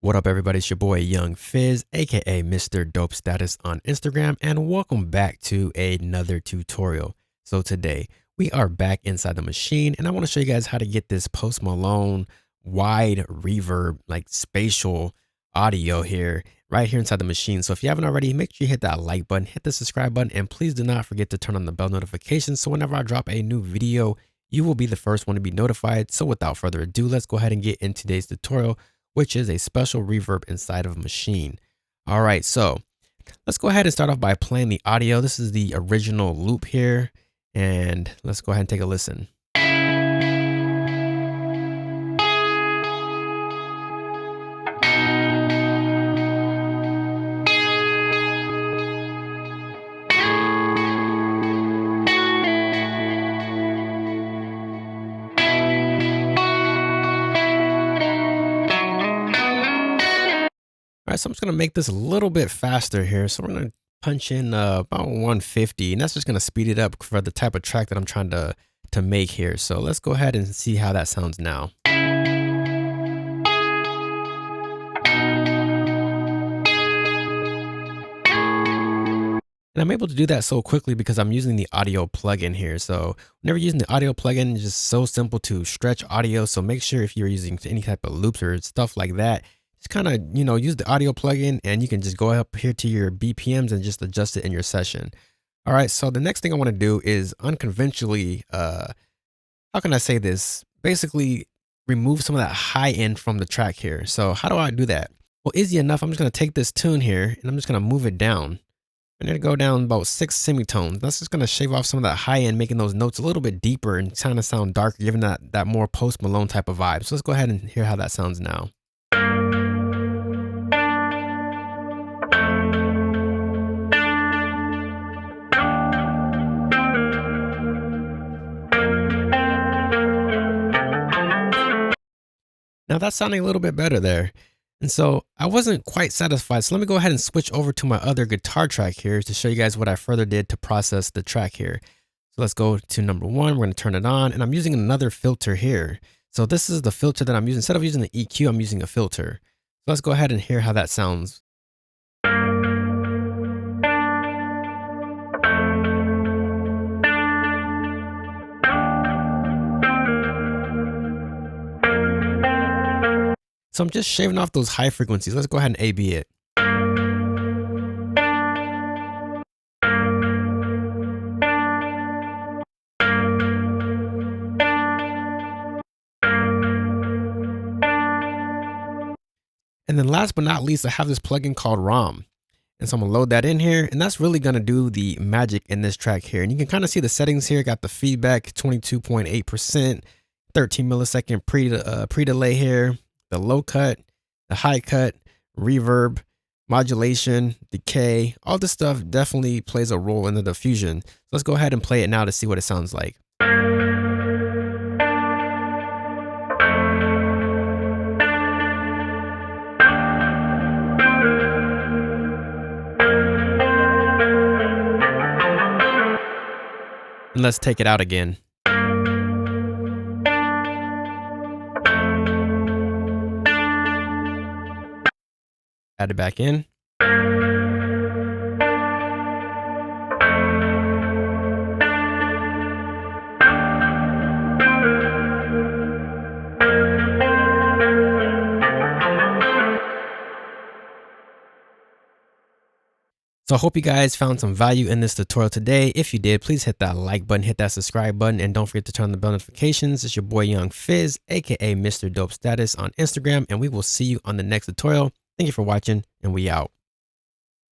What up, everybody? It's your boy Young Fizz, aka Mr. Dope Status on Instagram, and welcome back to another tutorial. So today we are back inside the Maschine, and I want to show you guys how to get this Post Malone wide reverb, like spatial audio here, right here inside the Maschine. So if you haven't already, make sure you hit that like button, hit the subscribe button, and please do not forget to turn on the bell notifications so whenever I drop a new video, you will be the first one to be notified. So without further ado, let's go ahead and get into today's tutorial, which is a special reverb inside of Maschine. All right, so let's go ahead and start off by playing the audio. This is the original loop here, and let's go ahead and take a listen. All right, so I'm just gonna make this a little bit faster here. So we're gonna punch in about 150, and that's just gonna speed it up for the type of track that I'm trying to make here. So let's go ahead and see how that sounds now. And I'm able to do that so quickly because I'm using the audio plugin here. So whenever you're using the audio plugin, it's just so simple to stretch audio. So make sure if you're using any type of loops or stuff like that, just kind of, use the audio plugin and you can just go up here to your BPMs and just adjust it in your session. All right. So the next thing I want to do is unconventionally, how can I say this? Basically remove some of that high end from the track here. So how do I do that? Well, easy enough. I'm just going to take this tune here and I'm just going to move it down. I'm going to go down about 6 semitones. That's just going to shave off some of that high end, making those notes a little bit deeper and kind of sound darker, giving that more Post Malone type of vibe. So let's go ahead and hear how that sounds now. Now that's sounding a little bit better there. And so I wasn't quite satisfied. So let me go ahead and switch over to my other guitar track here to show you guys what I further did to process the track here. So let's go to number 1. We're going to turn it on and I'm using another filter here. So this is the filter that I'm using. Instead of using the EQ, I'm using a filter. So let's go ahead and hear how that sounds. So I'm just shaving off those high frequencies. Let's go ahead and A/B it. And then last but not least, I have this plugin called ROM. And so I'm gonna load that in here, and that's really gonna do the magic in this track here. And you can kind of see the settings here. Got the feedback, 22.8%, 13 millisecond pre-delay here, the low cut, the high cut, reverb, modulation, decay, all this stuff definitely plays a role in the diffusion. So let's go ahead and play it now to see what it sounds like. And let's take it out again. Add it back in. So I hope you guys found some value in this tutorial today. If you did, please hit that like button, hit that subscribe button, and don't forget to turn on the bell notifications. It's your boy Young Fizz, aka Mr. Dope Status on Instagram, and we will see you on the next tutorial. Thank you for watching, and we out.